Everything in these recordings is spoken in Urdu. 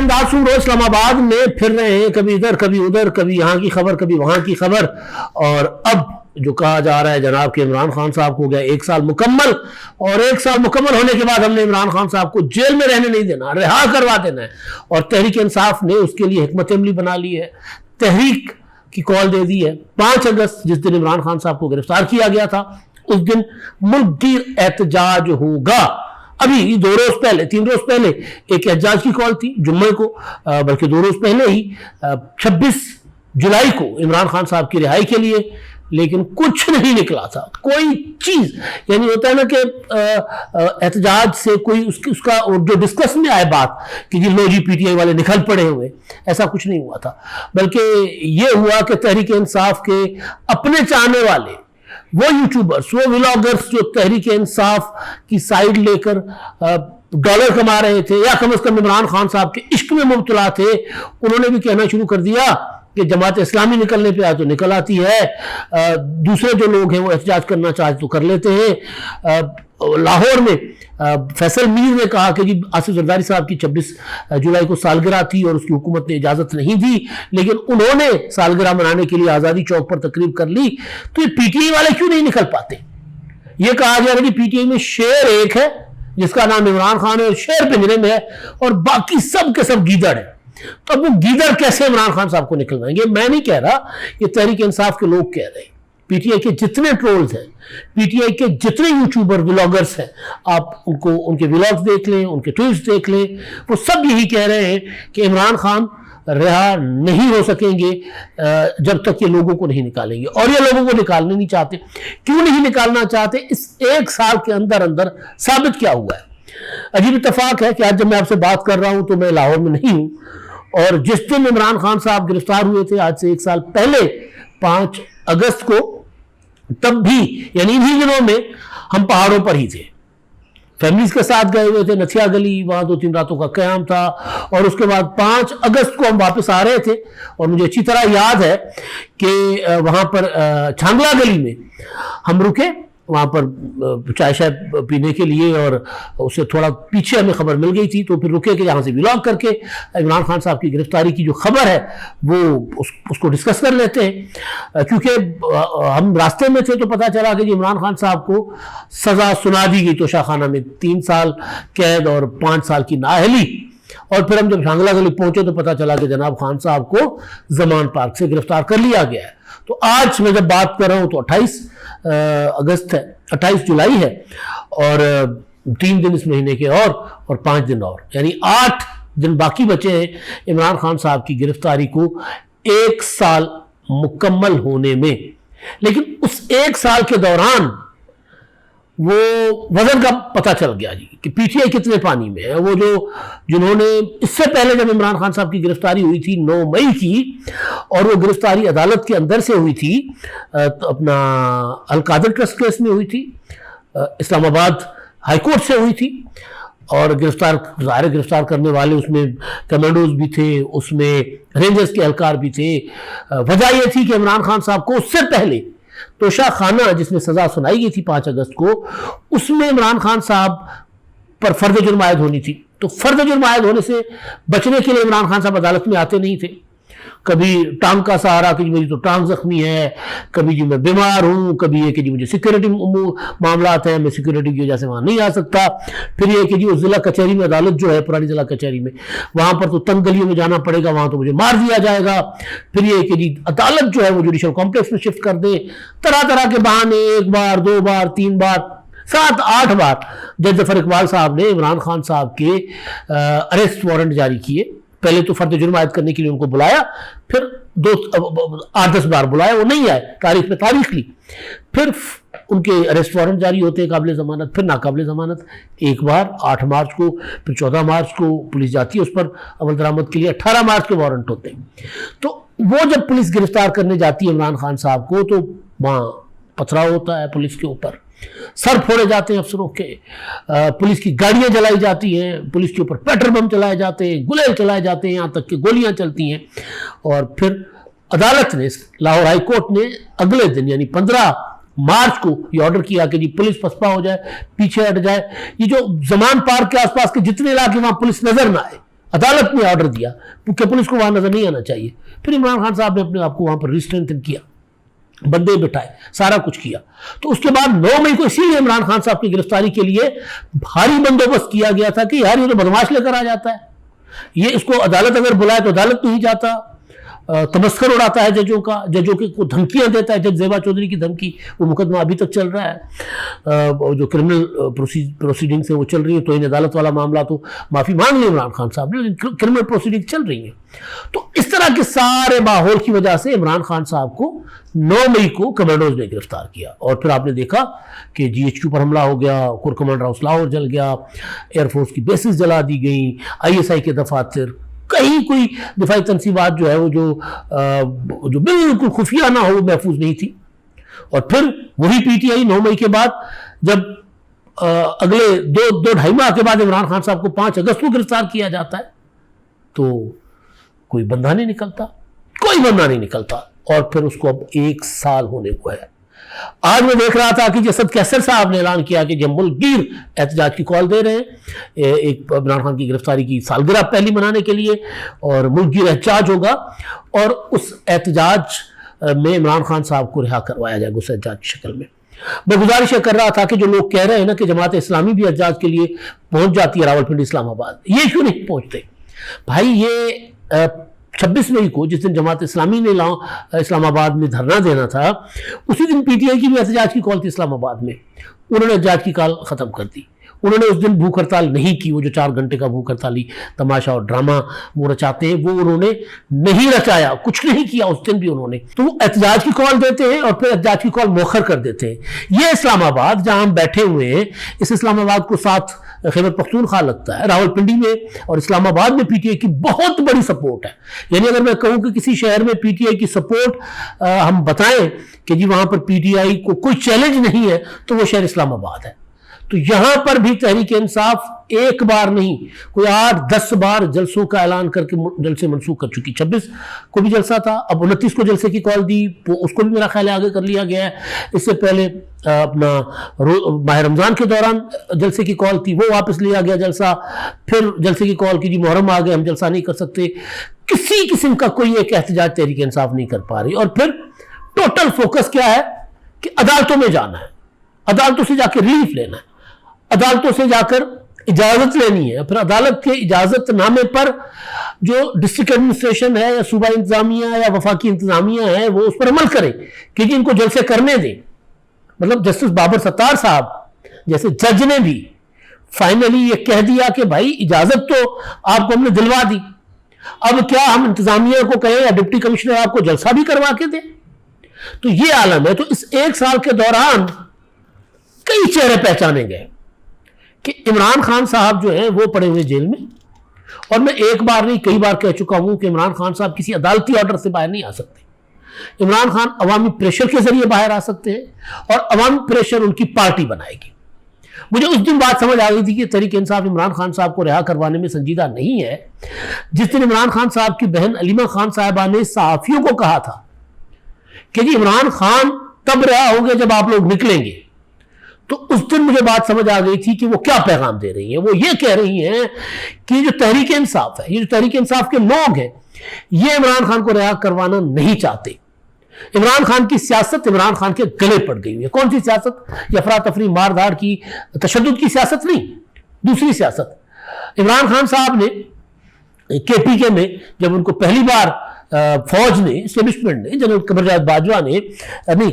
امداد سنگھ اسلام آباد میں پھر رہے ہیں، کبھی ادھر کبھی ادھر، کبھی یہاں کی خبر کبھی وہاں کی خبر، اور اب جو کہا جا رہا ہے جناب کہ عمران خان صاحب کو ہو گیا 1 سال مکمل، اور 1 سال مکمل ہونے کے بعد ہم نے عمران خان صاحب کو جیل میں رہنے نہیں دینا، رہا کروا دینا ہے، اور تحریک انصاف نے اس کے لیے حکمت عملی بنا لی ہے، تحریک کی کال دے دی ہے۔ 5 اگست جس دن عمران خان صاحب کو گرفتار کیا گیا تھا، اس دن ملک گیر احتجاج ہوگا۔ ابھی 2 روز پہلے 3 روز پہلے ایک احتجاج کی کال تھی جمعے کو، بلکہ 2 روز پہلے ہی 26 جولائی کو عمران خان صاحب کی رہائی کے لیے، لیکن کچھ نہیں نکلا تھا، کوئی چیز، یعنی ہوتا ہے نا کہ احتجاج سے کوئی اس کا جو ڈسکس میں آئے بات کہ جی لو جی پی ٹی آئی والے نکل پڑے ہوئے، ایسا کچھ نہیں ہوا تھا، بلکہ یہ ہوا کہ تحریک انصاف کے اپنے چاہنے والے، وہ یوٹیوبرز، وہ ولاگرز جو تحریک انصاف کی سائیڈ لے کر ڈالر کما رہے تھے، یا کم از کم عمران خان صاحب کے عشق میں مبتلا تھے، انہوں نے بھی کہنا شروع کر دیا کہ جماعت اسلامی نکلنے پہ آئے تو نکل آتی ہے، دوسرے جو لوگ ہیں وہ احتجاج کرنا چاہتے تو کر لیتے ہیں۔ لاہور میں فیصل میر نے کہا کہ جی آصف زرداری صاحب کی 26 جولائی کو سالگرہ تھی اور اس کی حکومت نے اجازت نہیں دی، لیکن انہوں نے سالگرہ منانے کے لیے آزادی چوک پر تقریب کر لی، تو یہ پی ٹی آئی والے کیوں نہیں نکل پاتے؟ یہ کہا گیا کہ پی ٹی آئی میں شیر ایک ہے جس کا نام عمران خان ہے، اور شیر پنجرے میں ہے، اور باقی سب کے سب گیدڑ ہیں، تو اب وہ گیدڑ کیسے عمران خان صاحب کو نکلوائیں گے؟ میں نہیں کہہ رہا، یہ تحریک انصاف کے لوگ کہہ رہے ہیں، پی ٹی آئی کے جتنے ٹرولز ہیں، پی ٹی آئی کے جتنے یوٹیوبر ولاگرز ہیں، آپ ان کے ولاگز دیکھ لیں، ان کے ٹویٹس دیکھ لیں، وہ سب یہی کہہ رہے ہیں کہ عمران خان رہا نہیں ہو سکیں گے جب تک یہ لوگوں کو نہیں نکالیں گے، اور یہ لوگوں کو نکالنے نہیں چاہتے۔ کیوں نہیں نکالنا چاہتے؟ اس 1 سال کے اندر ثابت کیا ہوا ہے؟ عجیب اتفاق ہے کہ آج جب میں آپ سے بات کر رہا ہوں تو میں لاہور میں نہیں ہوں، اور جس دن عمران خان صاحب گرفتار ہوئے تھے آج سے 1 سال پہلے 5 اگست کو، تب بھی یعنی انہی دنوں میں ہم پہاڑوں پر ہی تھے، فیملیز کے ساتھ گئے ہوئے تھے نتھیا گلی، وہاں 2-3 راتوں کا قیام تھا، اور اس کے بعد 5 اگست کو ہم واپس آ رہے تھے، اور مجھے اچھی طرح یاد ہے کہ وہاں پر چھانگلا گلی میں ہم رکے، وہاں پر چائے شائے پینے کے لیے، اور اس سے تھوڑا پیچھے ہمیں خبر مل گئی تھی، تو پھر رکے کہ یہاں سے ولاگ کر کے عمران خان صاحب کی گرفتاری کی جو خبر ہے وہ اس کو ڈسکس کر لیتے ہیں، کیونکہ ہم راستے میں تھے تو پتہ چلا کہ عمران خان صاحب کو سزا سنا دی گئی توشہ خانہ میں، 3 سال قید اور 5 سال کی نااہلی، اور پھر ہم جب چھانگلا گلی پہنچے تو پتہ چلا کہ جناب خان صاحب کو زمان پارک سے گرفتار کر لیا گیا ہے۔ تو آج میں جب بات کر رہا ہوں تو 28 اگست ہے، 28 جولائی ہے، اور 3 دن اس مہینے کے اور 5 دن اور، یعنی 8 دن باقی بچے ہیں عمران خان صاحب کی گرفتاری کو 1 سال مکمل ہونے میں۔ لیکن اس 1 سال کے دوران وہ وزن کا پتہ چل گیا جی کہ پی ٹی آئی کتنے پانی میں ہے۔ وہ جنہوں نے اس سے پہلے جب عمران خان صاحب کی گرفتاری ہوئی تھی 9 مئی کی، اور وہ گرفتاری عدالت کے اندر سے ہوئی تھی، اپنا القادر ٹرسٹ کیس میں ہوئی تھی، اسلام آباد ہائی کورٹ سے ہوئی تھی، اور گرفتار کرنے والے اس میں کمانڈوز بھی تھے، اس میں رینجرز کے اہلکار بھی تھے۔ وجہ یہ تھی کہ عمران خان صاحب کو اس سے پہلے توشہ خانہ جس میں سزا سنائی گئی تھی 5 اگست کو، اس میں عمران خان صاحب پر فرد جرم عائد ہونی تھی، تو فرد جرم عائد ہونے سے بچنے کے لیے عمران خان صاحب عدالت میں آتے نہیں تھے۔ کبھی ٹانگ کا سہارا کہ میری تو ٹانگ زخمی ہے، کبھی جی میں بیمار ہوں، کبھی یہ کہ جی مجھے سیکیورٹی معاملات ہیں، میں سیکیورٹی کی وجہ سے وہاں نہیں آ سکتا، پھر یہ کہ جی اس ضلع کچہری میں عدالت جو ہے پرانی ضلع کچہری میں، وہاں پر تو تنگ گلیوں میں جانا پڑے گا، وہاں تو مجھے مار دیا جائے گا، پھر یہ کہ جی عدالت جو ہے وہ جوڈیشل کمپلیکس میں شفٹ کر دے، طرح طرح کے بہانے، 1 بار 2 بار 3 بار 7 8 بار جج ظفر اقبال صاحب نے عمران خان صاحب کے اریسٹ وارنٹ جاری کیے۔ پہلے تو فرد جرم عائد کرنے کے لیے ان کو بلایا، پھر 8-10 بار بلایا، وہ نہیں آئے، تاریخ پہ تاریخ لی، پھر ان کے اریسٹ وارنٹ جاری ہوتے ہیں قابل ضمانت، پھر ناقابل ضمانت، 1 بار 8 مارچ کو، پھر 14 مارچ کو پولیس جاتی ہے اس پر عمل درآمد کے لیے، 18 مارچ کے وارنٹ ہوتے ہیں۔ تو وہ جب پولیس گرفتار کرنے جاتی ہے عمران خان صاحب کو، تو وہاں پتھراؤ ہوتا ہے پولیس کے اوپر، سر پھوڑے جاتے ہیں افسروں کے، پولیس کی گاڑیاں جلائی جاتی ہیں، پولیس کے اوپر پیٹر بم چلائے جاتے ہیں، گلیل چلائے جاتے ہیں، یہاں تک کہ گولیاں چلتی ہیں، اور پھر عدالت نے، لاہور ہائی کورٹ نے اگلے دن یعنی 15 مارچ کو یہ آرڈر کیا کہ جی پولیس پسپا ہو جائے، پیچھے ہٹ جائے، یہ جو زمان پارک کے آس پاس کے جتنے علاقے وہاں پولیس نظر نہ آئے عدالت نے آرڈر دیا کہ پولیس کو وہاں نظر نہیں آنا چاہیے. پھر عمران خان صاحب نے اپنے آپ کو وہاں پر ریسٹرینتھن کیا, بندے بٹھائے, سارا کچھ کیا. تو اس کے بعد 9 مئی کو اسی لیے عمران خان صاحب کی گرفتاری کے لیے بھاری بندوبست کیا گیا تھا کہ یار یہ تو بدماش لے کر آ جاتا ہے, یہ اس کو عدالت اگر بلائے تو عدالت نہیں جاتا, تمسخر اڑاتا ہے ججوں کو دھمکیاں دیتا ہے. جج زیبا چودھری کی دھمکی, وہ مقدمہ ابھی تک چل رہا ہے, جو کرمنل پروسیڈنگز ہیں وہ چل رہی ہیں. تو ان عدالت والا معاملہ تو معافی مانگ لی عمران خان صاحب نے, لیکن کرمنل پروسیڈنگ چل رہی ہیں. تو اس طرح کے سارے ماحول کی وجہ سے عمران خان صاحب کو 9 مئی کو کمانڈوز نے گرفتار کیا. اور پھر آپ نے دیکھا کہ GHQ پر حملہ ہو گیا, کور کمانڈر ہاؤس لاہور جل گیا, ایئر فورس کی بیسز جلا دی گئیں, ISI کے دفاتر, کہیں کوئی دفاعی تنصیبات جو ہے وہ جو بالکل خفیہ نہ ہو وہ محفوظ نہیں تھی. اور پھر وہی PTI 9 مئی کے بعد جب اگلے دو ڈھائی ماہ کے بعد عمران خان صاحب کو 5 اگست کو گرفتار کیا جاتا ہے تو کوئی بندہ نہیں نکلتا, کوئی بندہ نہیں نکلتا. اور پھر اس کو اب 1 سال ہونے کو ہے. آج میں دیکھ رہا تھا کہ جسد کیسر صاحب نے اعلان کیا کہ جب ملک گیر احتجاج کی کال دے رہے ہیں ایک عمران خان کی گرفتاری کی سالگرہ پہلی منانے کے لیے, اور ملک گیر احتجاج ہوگا اور اس احتجاج میں عمران خان صاحب کو رہا کروایا جائے گا اس احتجاج کی شکل میں. میں گزارش کر رہا تھا کہ جو لوگ کہہ رہے ہیں نا کہ جماعت اسلامی بھی احتجاج کے لیے پہنچ جاتی ہے راولپنڈی اسلام آباد, یہ کیوں نہیں پہنچتے بھائی؟ یہ 26 مئی کو جس دن جماعت اسلامی نے اسلام آباد میں دھرنا دینا تھا, اسی دن PTI کی بھی احتجاج کی کال تھی اسلام آباد میں. انہوں نے احتجاج کی کال ختم کر دی. انہوں نے اس دن بھوک ہڑتال نہیں کی, وہ جو 4 گھنٹے کا بھوک ہڑتالی تماشا اور ڈرامہ وہ رچاتے ہیں وہ انہوں نے نہیں رچایا, کچھ نہیں کیا اس دن بھی انہوں نے. تو وہ احتجاج کی کال دیتے ہیں اور پھر احتجاج کی کال مؤخر کر دیتے ہیں. یہ اسلام آباد جہاں ہم بیٹھے ہوئے ہیں, اس اسلام آباد کو ساتھ خیبر پختونخوا لگتا ہے. راولپنڈی میں اور اسلام آباد میں PTI کی بہت بڑی سپورٹ ہے. یعنی اگر میں کہوں کہ کسی شہر میں PTI کی سپورٹ ہم بتائیں کہ جی وہاں پر PTI کو کوئی چیلنج نہیں ہے تو وہ شہر اسلام آباد ہے. تو یہاں پر بھی تحریک انصاف ایک بار نہیں کوئی 8-10 بار جلسوں کا اعلان کر کے جلسے منسوخ کر چکی. 26 کو بھی جلسہ تھا, اب 29 کو جلسے کی کال دی, اس کو بھی میرا خیال ہے آگے کر لیا گیا ہے. اس سے پہلے اپنا ماہ رمضان کے دوران جلسے کی کال تھی, وہ واپس لیا گیا جلسہ. پھر جلسے کی کال کی جی محرم آ گئے ہم جلسہ نہیں کر سکتے. کسی قسم کا کوئی ایک احتجاج تحریک انصاف نہیں کر پا رہی. اور پھر ٹوٹل فوکس کیا ہے کہ عدالتوں میں جانا ہے, عدالتوں سے جا کے ریلیف لینا ہے, عدالتوں سے جا کر اجازت لینی ہے. پھر عدالت کے اجازت نامے پر جو ڈسٹرکٹ ایڈمنسٹریشن ہے یا صوبہ انتظامیہ یا وفاقی انتظامیہ ہے وہ اس پر عمل کرے کہ جی ان کو جلسے کرنے دیں. مطلب جسٹس بابر ستار صاحب جیسے جج نے بھی فائنلی یہ کہہ دیا کہ بھائی اجازت تو آپ کو ہم نے دلوا دی, اب کیا ہم انتظامیہ کو کہیں یا ڈپٹی کمشنر آپ کو جلسہ بھی کروا کے دیں. تو یہ عالم ہے. تو اس 1 سال کے دوران کئی چہرے پہچانے گئے کہ عمران خان صاحب جو ہیں وہ پڑے ہوئے جیل میں. اور میں ایک بار نہیں کئی بار کہہ چکا ہوں کہ عمران خان صاحب کسی عدالتی آرڈر سے باہر نہیں آ سکتے. عمران خان عوامی پریشر کے ذریعے باہر آ سکتے ہیں اور عوامی پریشر ان کی پارٹی بنائے گی. مجھے اس دن بات سمجھ آ گئی تھی کہ تحریک انصاف عمران خان صاحب کو رہا کروانے میں سنجیدہ نہیں ہے جس دن عمران خان صاحب کی بہن علیمہ خان صاحبہ نے صحافیوں کو کہا تھا کہ جی عمران خان تب رہا ہوں گے جب آپ لوگ نکلیں گے. تو اس دن مجھے بات سمجھ آ گئی تھی کہ وہ کیا پیغام دے رہی ہیں. وہ یہ کہہ رہی ہیں کہ یہ جو تحریک انصاف ہے, یہ جو تحریک انصاف کے لوگ ہیں, یہ عمران خان کو رہا کروانا نہیں چاہتے. عمران خان کی سیاست عمران خان کے گلے پڑ گئی ہوئی ہے. کون سی سیاست؟ یہ افراتفری مار دھاڑ کی تشدد کی سیاست نہیں, دوسری سیاست. عمران خان صاحب نے KPK میں جب ان کو پہلی بار فوج نے, اسٹیبلشمنٹ نے, جنرل قمر جاوید باجوہ نے نہیں,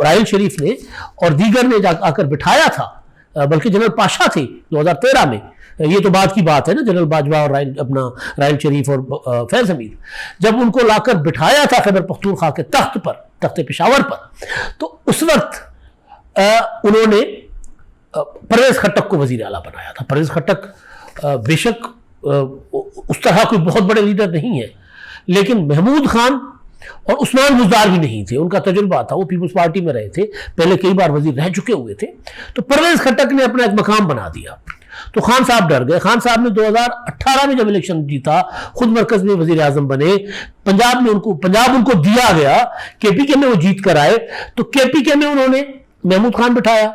راحیل شریف نے اور دیگر نے آ کر بٹھایا تھا, بلکہ جنرل پاشا تھے 2013 میں. یہ تو بعد کی بات ہے نا, جنرل باجوہ اور راحیل شریف اور فیض حمید, جب ان کو لا کر بٹھایا تھا خیبر پختونخوا کے تخت پر, تخت پشاور پر, تو اس وقت انہوں نے پرویز خٹک کو وزیر اعلیٰ بنایا تھا. پرویز خٹک بے شک اس طرح کوئی بہت بڑے لیڈر نہیں ہے, لیکن محمود خان اور عثمان بزدار بھی نہیں تھے. ان کا تجربہ تھا, وہ پیپلز پارٹی میں رہے تھے, پہلے کئی بار وزیر رہ چکے ہوئے تھے. تو پرویز خٹک نے اپنا ایک مقام بنا دیا. تو خان صاحب ڈر گئے. خان صاحب نے 2018 میں جب الیکشن جیتا, خود مرکز میں وزیر اعظم بنے, پنجاب ان کو دیا گیا, KPK میں وہ جیت کر آئے. تو KPK میں انہوں نے محمود خان بٹھایا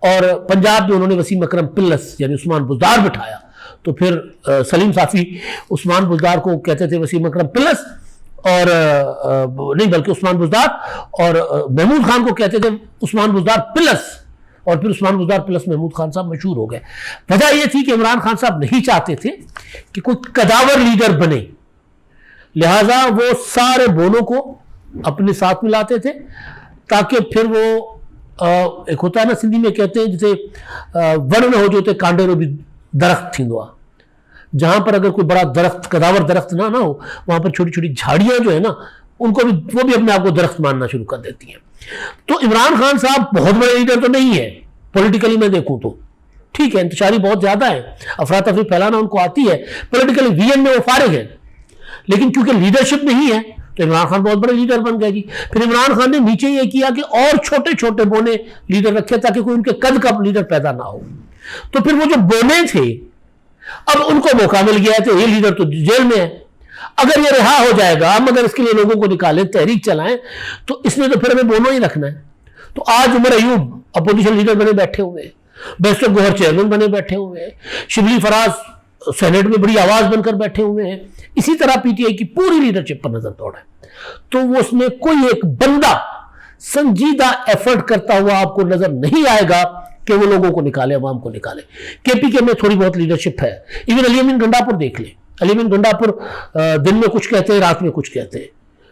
اور پنجاب میں انہوں نے وسیم اکرم پلس یعنی عثمان بزدار بٹھایا. تو پھر سلیم صافی عثمان بزدار کو کہتے تھے وسیم اکرم پلس، اور نہیں بلکہ عثمان بزدار، اور محمود خان کو کہتے تھے عثمان بزدار پلس، اور پھر عثمان بزدار پلس محمود خان صاحب مشہور ہو گئے۔ وجہ یہ تھی کہ عمران خان صاحب نہیں چاہتے تھے کہ کوئی قداور لیڈر بنے، لہٰذا وہ سارے بونوں کو اپنے ساتھ ملاتے تھے تاکہ پھر وہ ایک ہوتا ہے نا سندھی میں کہتے ہیں جسے ون نہ ہو جو تے کانڈے رو بھی درخت تھیندو آ، جہاں پر اگر کوئی بڑا درخت قداور درخت نہ ہو وہاں پر چھوٹی چھوٹی جھاڑیاں جو ہے نا ان کو بھی وہ بھی اپنے آپ کو درخت ماننا شروع کر دیتی ہیں۔ تو عمران خان صاحب بہت بڑے لیڈر تو نہیں ہے پولیٹیکلی میں دیکھوں تو، ٹھیک ہے انتشاری بہت زیادہ ہے، افراتفری پھیلانا ان کو آتی ہے، پولیٹیکلی وی این میں وہ فارغ ہے، لیکن کیونکہ لیڈرشپ نہیں ہے تو عمران خان بہت بڑے لیڈر بن گئے جی۔ پھر عمران خان نے نیچے یہ کیا کہ اور چھوٹے چھوٹے بونے لیڈر رکھے تاکہ کوئی ان کے قد کا لیڈر پیدا نہ ہو، تو پھر وہ جو بونے تھے اب ان کو موقع مل گیا تھا، یہ لیڈر تو جیل میں ہے، اگر یہ رہا ہو جائے گا، ہم اگر اس کے لیے لوگوں کو نکالیں تحریک چلائیں تو اس میں تو پھر ہمیں بونوں ہی رکھنا ہے۔ تو آج عمر ایوب اپوزیشن لیڈر بنے بیٹھے ہوئے ہیں، بیسٹر گوہر چیئرمین بنے بیٹھے ہوئے ہیں، شبلی فراز سینیٹ میں بڑی آواز بن کر بیٹھے ہوئے ہیں، اسی طرح پی ٹی آئی کی پوری لیڈرشپ پر نظر دوڑ ہے۔ تو وہ اس میں کوئی ایک بندہ سنجیدہ ایفرٹ کرتا ہوا آپ کو نظر نہیں آئے گا کہ وہ لوگوں کو نکالے، عوام کو نکالے۔ کے پی کے میں تھوڑی بہت لیڈرشپ ہے، ایون علی امین گنڈاپور دیکھ لیں، علی امین گنڈاپور دن میں کچھ کہتے ہیں رات میں کچھ کہتے ہیں،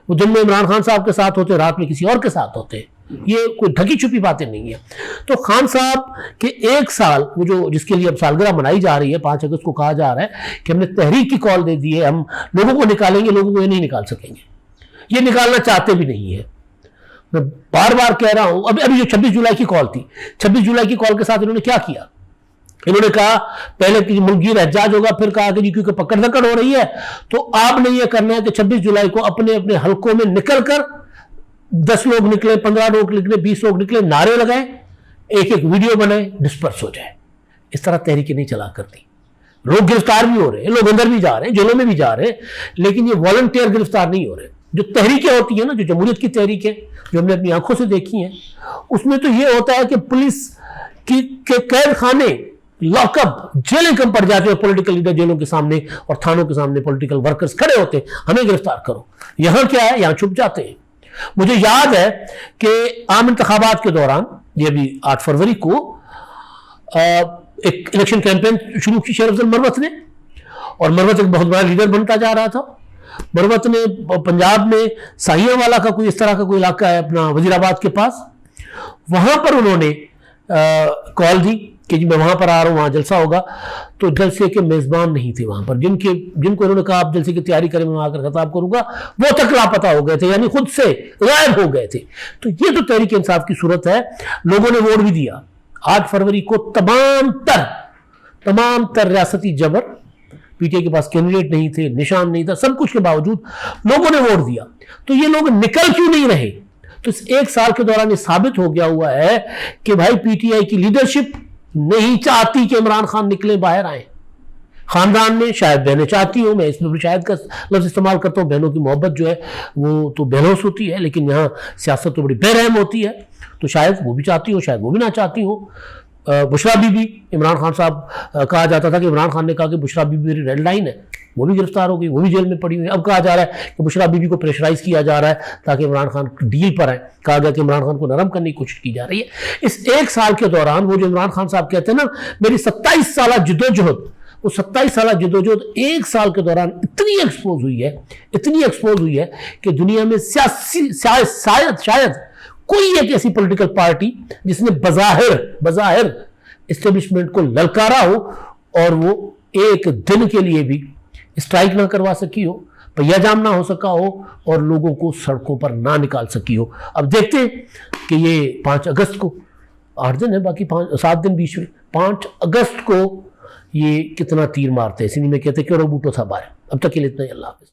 وہ دن میں عمران خان صاحب کے ساتھ ہوتے رات میں کسی اور کے ساتھ ہوتے، یہ کوئی ڈھکی چھپی باتیں نہیں ہیں۔ تو خان صاحب کے ایک سال وہ جو جس کے لیے اب سالگرہ منائی جا رہی ہے 5 اگست کو کہا جا رہا ہے کہ ہم نے تحریک کی کال دے دی ہے، ہم لوگوں کو نکالیں گے، لوگوں کو یہ نہیں نکال سکیں گے، یہ نکالنا چاہتے بھی نہیں ہے۔ میں بار بار کہہ رہا ہوں، ابھی جو 26 جولائی کی کال تھی، 26 جولائی کی کال کے ساتھ انہوں نے کیا کیا؟ انہوں نے کہا پہلے کہ ملک گیر احتجاج ہوگا، پھر کہا کہ جی کیونکہ پکڑ دھکڑ ہو رہی ہے تو آپ نے یہ کرنا ہے کہ 26 جولائی کو اپنے اپنے حلقوں میں نکل کر 10 لوگ نکلے، 15 لوگ نکلے، 20 لوگ نکلے، نعرے لگائیں، ایک ایک ویڈیو بنائیں، ڈسپرس ہو جائے۔ اس طرح تحریکیں نہیں چلا کرتی، لوگ گرفتار بھی ہو رہے ہیں، لوگ اندر بھی جا رہے ہیں، جیلوں میں بھی جا رہے ہیں، لیکن یہ والنٹیئر گرفتار نہیں ہو رہے۔ جو تحریکیں ہوتی ہیں نا، جو جمہوریت کی تحریکیں جو ہم نے اپنی آنکھوں سے دیکھی ہیں، اس میں تو یہ ہوتا ہے کہ پولیس کے قید خانے لاک اپ جیلیں کم پڑ جاتے ہیں، پولیٹیکل لیڈر جیلوں کے سامنے اور تھانوں کے سامنے پولیٹیکل ورکرز کھڑے ہوتے ہیں ہمیں گرفتار کرو۔ یہاں کیا ہے، یہاں چھپ جاتے ہیں۔ مجھے یاد ہے کہ عام انتخابات کے دوران یہ بھی 8 فروری کو ایک الیکشن کیمپین شروع کی شیر افضل مروت نے، اور مروت ایک بہت بڑا لیڈر بنتا جا رہا تھا۔ مروت نے پنجاب میں سائیاں والا کا کوئی اس طرح کا کوئی علاقہ ہے اپنا وزیر آباد کے پاس، وہاں پر انہوں نے کال دی کہ جی میں وہاں پر آ رہا ہوں، وہاں جلسہ ہوگا، تو جلسے کے میزبان نہیں تھے وہاں پر، جن کو انہوں نے کہا آپ جلسے کی تیاری کریں میں وہاں کر خطاب کروں گا، وہ تک لاپتہ ہو گئے تھے، یعنی خود سے غائب ہو گئے تھے۔ تو یہ تو تحریک انصاف کی صورت ہے۔ لوگوں نے ووٹ بھی دیا 8 فروری کو، تمام تر ریاستی جبر، پی ٹی آئی کے پاس کینڈیڈیٹ نہیں تھے، نشان نہیں تھا، سب کچھ کے باوجود لوگوں نے ووٹ دیا۔ تو یہ لوگ نکل کیوں نہیں رہے؟ تو اس 1 سال کے دوران یہ ثابت ہو گیا ہوا ہے کہ بھائی پی ٹی آئی کی لیڈرشپ نہیں چاہتی کہ عمران خان نکلے باہر آئیں۔ خاندان میں شاید بہنیں چاہتی ہوں، میں اس میں شاید کا لفظ استعمال کرتا ہوں، بہنوں کی محبت جو ہے وہ تو بہلوس ہوتی ہے، لیکن یہاں سیاست تو بڑی بے رحم ہوتی ہے، تو شاید وہ بھی چاہتی ہوں، شاید وہ بھی نہ چاہتی ہوں۔ بشرا بی بی، عمران خان صاحب کہا جاتا تھا کہ عمران خان نے کہا کہ بشرا بی بی میری ریڈ لائن ہے، وہ بھی گرفتار ہو گئی، وہ بھی جیل میں پڑی ہوئی ہے۔ اب کہا جا رہا ہے کہ بشرا بی بی کو پریشرائز کیا جا رہا ہے تاکہ عمران خان ڈیل پر آئے، کہا گیا کہ عمران خان کو نرم کرنے کی کوشش کی جا رہی ہے۔ اس 1 سال کے دوران وہ جو عمران خان صاحب کہتے ہیں نا میری 27 سالہ جدوجہد، وہ 27 سالہ جدوجہد 1 سال کے دوران اتنی ایکسپوز ہوئی ہے کہ دنیا میں شاید کوئی ایک ایسی پولیٹیکل پارٹی جس نے بظاہر اسٹیبلشمنٹ کو للکارا ہو اور وہ ایک دن کے لیے بھی اسٹرائک نہ کروا سکی ہو، پہیا جام نہ ہو سکا ہو اور لوگوں کو سڑکوں پر نہ نکال سکی ہو۔ اب دیکھتے ہیں کہ یہ 5 اگست کو 8 دن ہے، باقی 7 دن بیچ میں، 5 اگست کو یہ کتنا تیر مارتے ہیں۔ سنی میں کہتے ہیں کہ رو بوٹو تھا بارے۔ اب تک کے لیے اتنا ہی، اللہ حافظ۔